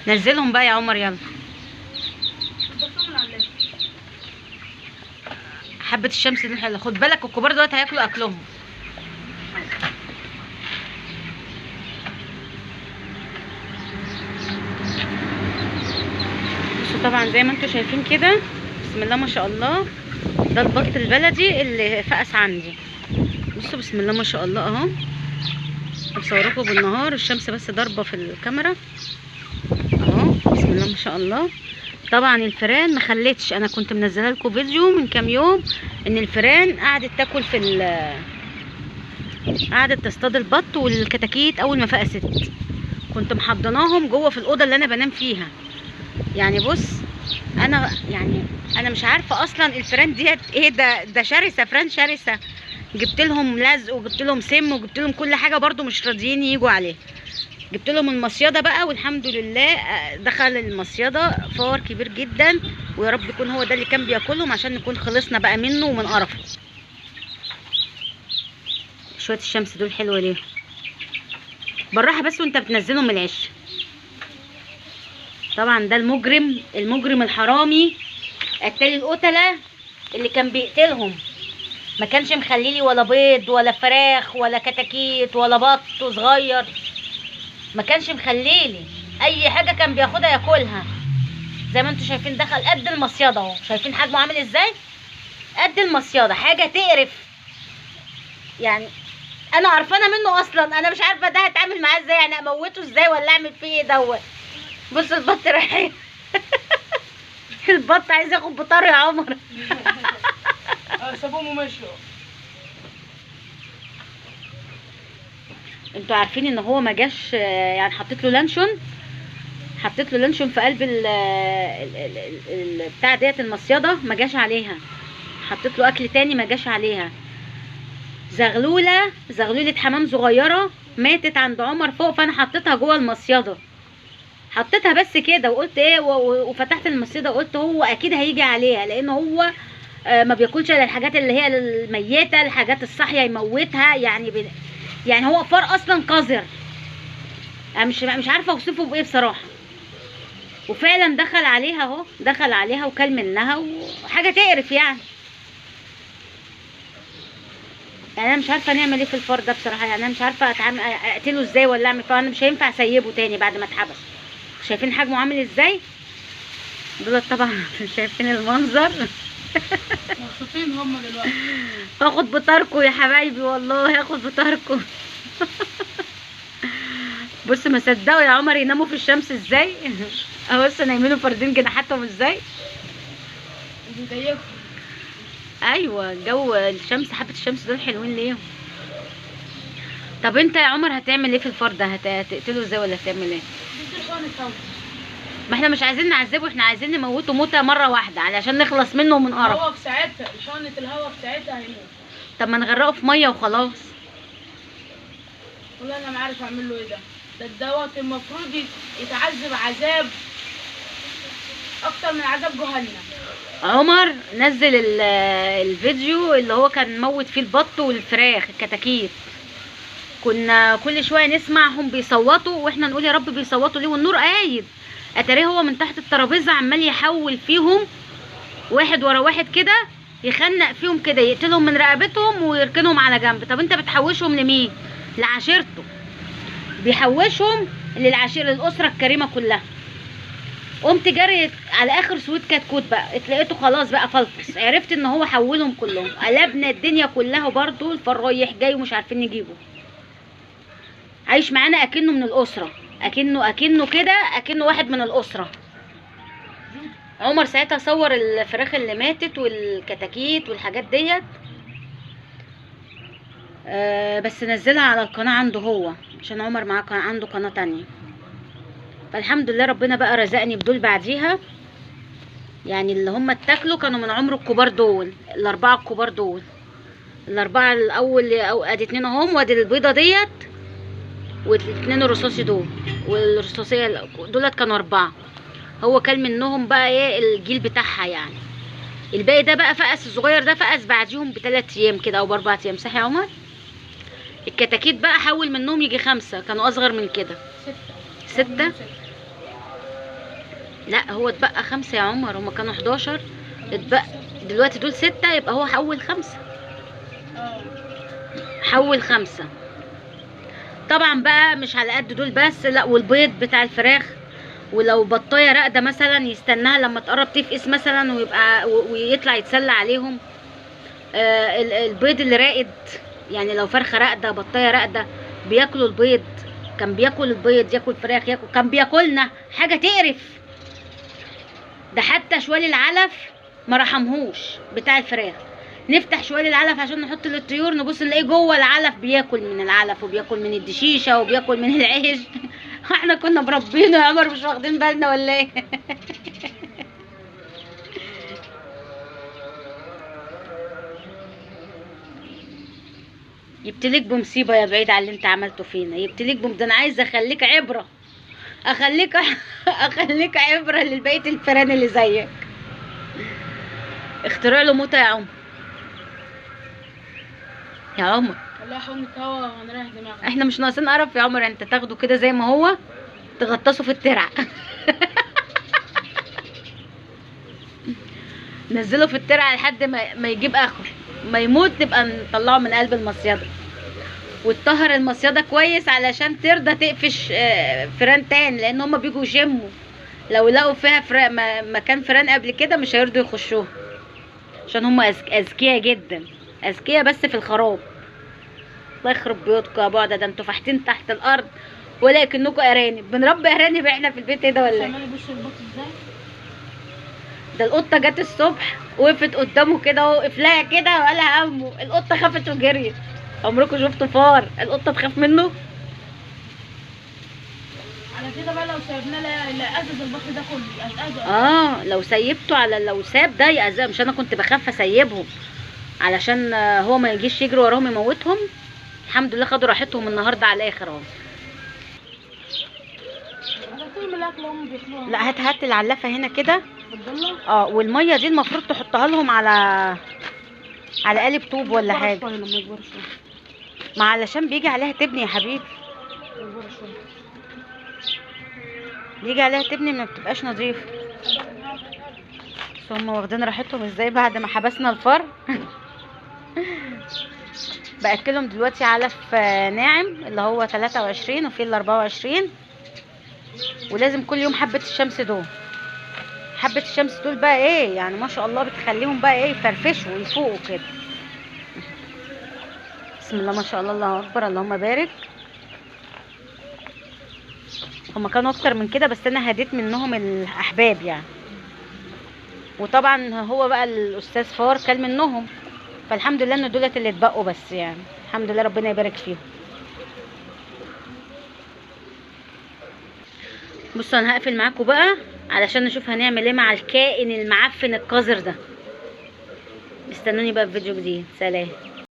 نزلهم بقى يا عمر يلا. حبة الشمس دي حلوة، خد بالك الكبار دلوقتي هياكلوا اكلهم. بصوا طبعا زي ما انتم شايفين كده، بسم الله ما شاء الله، ده البط البلدي اللي فقس عندي. بصوا بسم الله ما شاء الله اهو، بصوركم بالنهار، الشمس بس ضاربه في الكاميرا اهو، بسم الله ما شاء الله. طبعا الفئران ما خلتش، انا كنت منزله لكم فيديو من كام يوم ان الفئران قعدت تاكل في قعدت تصطاد البط والكتاكيت. اول ما فقست كنت محضناهم جوه في الاوضه اللي انا بنام فيها. يعني بص انا مش عارفه اصلا الفئران ديت ايه، ده شرسه، فئران شرسه. جبت لهم لزق وجبت لهم سم وجبت لهم كل حاجه، برضو مش راضيين يجوا عليه. جبت لهم المصيده بقى والحمد لله دخل المصيده فار كبير جدا، ويا رب يكون هو ده اللي كان بياكلهم عشان نكون خلصنا بقى منه ومن قرفه. شويه الشمس دول حلوه ليه؟ بالراحه بس وانت بتنزلهم من العش. طبعا ده المجرم الحرامي قتال القتله اللي كان بيقتلهم، ما كانش مخليلي ولا بيض ولا فراخ ولا كتاكيت ولا بط صغير، ما كانش مخليلي اي حاجه، كان بياخدها ياكلها. زي ما انتم شايفين دخل قد المصيده اهو، شايفين حجمه عامل ازاي؟ قد المصيده، حاجه تقرف. يعني انا قرفانه منه اصلا، انا مش عارفه ده هتعامل معاه ازاي، يعني اموته ازاي ولا اعمل فيه ايه دوت. بص البط رايح البط عايز ياخد بطار يا عمر. سابوهم ومشوا. انتوا عارفين ان هو ما جاش، يعني حطيت له لانشون في قلب بتاع ديت المصيده، ما جاش عليها. حطيت له اكل تاني ما جاش عليها. زغلوله حمام صغيره ماتت عند عمر فوق، فانا حطيتها جوه المصيده، حطيتها بس كده وقلت ايه، وفتحت المصيده وقلت هو اكيد هيجي عليها، لان هو ما بياكلش الا الحاجات اللي هي الميته، الحاجات الصاحيه يموتها. يعني هو فار اصلا قذر، انا مش عارفه اوصفه بايه بصراحه. وفعلا دخل عليها اهو، دخل عليها وكل منها، وحاجه تقرف يعني. انا مش عارفه نعمل ايه في الفار ده بصراحه، يعني انا مش عارفه اقتله ازاي ولا اعمل فيه. انا مش هينفع اسيبه تاني بعد ما اتحبس. شايفين حجمه عامل ازاي؟ دول طبعا شايفين المنظر. مبسوطين هم دلوقتي. هاخد بطاركم يا حبايبي، والله هاخد بطاركم. بص ما صدقوا يا عمر يناموا في الشمس ازاي. اهو بص نايمين فاردين جناحاتهم ازاي. ايوه جو الشمس، حبه الشمس دول حلوين ليهم. طب انت يا عمر هتعمل ايه في الفار ده؟ هتقتله ازاي ولا هتعمل ايه؟ ما احنا مش عايزين نعذبه، احنا عايزين نموته موته مره واحده علشان نخلص منه ومن قرف. الهوا في ساعتها، شحنة الهوا في ساعتها هيموت. طب ما نغرقه في ميه وخلاص. والله انا ما عارف اعمل له ايه ده دوت المفروض يتعذب عذاب اكتر من عذاب جهنم. عمر نزل الفيديو اللي هو كان موت فيه البط والفراخ الكتاكيت، كنا كل شويه نسمعهم بيصوتوا واحنا نقول يا رب بيصوتوا ليه والنور قايد. اتاريه هو من تحت الترابيزه عمال يحول فيهم واحد ورا واحد كده، يخنق فيهم كده، يقتلهم من رقبتهم ويركنهم على جنب. طب انت بتحوشهم لمين؟ لعشيرته، بيحوشهم للعشيره، للاسره الكريمه كلها. قمت جريت على اخر سويت كتكوت بقى، اتلاقيته خلاص بقى فلفص، عرفت ان هو حولهم كلهم، قلبنا الدنيا كلها، وبرده الفار رايح جاي ومش عارفين نجيبه. عايش معانا اكنه من الاسره، اكنه كده، اكنه واحد من الاسره. عمر ساعتها صور الفراخ اللي ماتت والكتاكيت والحاجات ديت، بس نزلها على القناه عنده هو، عشان عمر معاه عنده قناه تانية. فالحمد لله ربنا بقى رزقني بدول بعديها. يعني اللي هم اتاكلوا كانوا من عمر الكبار دول، الاربعه الكبار دول، الاربعه الاول، او ادي اتنين اهم، وادي البيضه ديت والاتنين الرصاصي دول، والرصاصيه دولت كانوا اربعه. هو كل منهم بقى ايه الجيل بتاعها يعني. الباقي ده بقى فقس، الصغير ده فقس بعديهم ب3 ايام كده او ب4 ايام، صح يا عمر؟ الكتاكيت بقى حول منهم يجي 5، كانوا اصغر من كده. 6. لا هو اتبقى 5 يا عمر، هما كانوا 11 اتبقى دلوقتي دول 6، يبقى هو حول 5. اه. حول 5. طبعا بقى مش على قد دول بس، لا والبيض بتاع الفراخ، ولو بطايه راقده مثلا يستناها لما تقرب تفقس مثلا ويطلع يتسلى عليهم. البيض اللي راقد، يعني لو فرخه راقده بطايه راقده بياكلوا البيض. كان بياكل البيض، ياكل فراخ، ياكل، كان بياكلنا حاجه تقرف. ده حتى شوال العلف ما رحمهوش بتاع الفراخ. نفتح شوال العلف عشان نحط للطيور، نبص نلاقيه جوه العلف بياكل من العلف وبياكل من الدشيشه وبياكل من العيش. احنا كنا مربينه يا عمر، مش واخدين بالنا ولا ايه؟ يبتليك بمصيبه يا بعيد عن اللي انت عملته فينا، يبتليك ده انا عايزه اخليك عبره، اخليك اخليك عبره لبقيه الفيران اللي زيك. اخترع له موته يا عمر. يا عمر والله حقنة هوا ونريح دماغنا. احنا مش ناقصين قرف يا عمر، انت تاخده كده زي ما هو تغطسه في الترع. نزله في الترع لحد ما يجيب اخره، ما يموت نبقى نطلعه من قلب المصيده، وتطهر المصيده كويس علشان ترضى تقفش فيران تاني، لان هما بيجوا يشموا. لو لقوا فيها مكان فيران قبل كده مش هيرضوا يخشوها، عشان هما اذكياء جدا، اذكياء بس في الخراب. الله يخرب بيوتكم يا بعض، ده انتوا فاحتين تحت الارض ولكنكم ارانب. بنربي ارانب احنا في البيت، ايه ده ولا ايه؟ عمال يبص البط ازاي؟ ده القطه جت الصبح وقفت قدامه كده ووقف لها كده وقال لها همه، القطه خافت وجريت. عمركم شفتوا فار القطه تخاف منه؟ على كده بقى لو سيبناه لا ازز البط ده كله يأزأزه. لو سيبته على لو ساب ده يأذى. مش انا كنت بخاف اسيبهم علشان هو ما يجيش يجري وراهم يموتهم. الحمد لله خدوا راحتهم النهارده على الاخر اهو. على طول من الاكل هم بياكلوها. لا هات العلافه هنا كده. بالضله. والميه دي المفروض تحطها لهم على قالب طوب ولا حاجه. شويه لما يكبر شويه. ما علشان بيجي عليها تبني يا حبيبي، يكبر شويه. بيجي عليها تبني ما بتبقاش نظيفه. بس هم واخدين راحتهم ازاي بعد ما حبسنا الفار. باكلهم دلوقتي علف ناعم اللي هو 23 وفي ال 24، ولازم كل يوم حبه الشمس دول. حبه الشمس دول بقى ايه يعني ما شاء الله بتخليهم بقى ايه يفرفشوا ويفوقوا كده. بسم الله ما شاء الله، الله اكبر، اللهم بارك. هما كانوا اكتر من كده بس انا هديت منهم الاحباب يعني. وطبعا هو بقى الاستاذ فار كل منهم، فالحمد لله ان دولت اللي اتبقوا بس يعني، الحمد لله ربنا يبارك فيهم. بصوا انا هقفل معاكم بقى علشان نشوف هنعمل ايه مع الكائن المعفن القذر ده. استنوني بقى في فيديو جديد، سلام.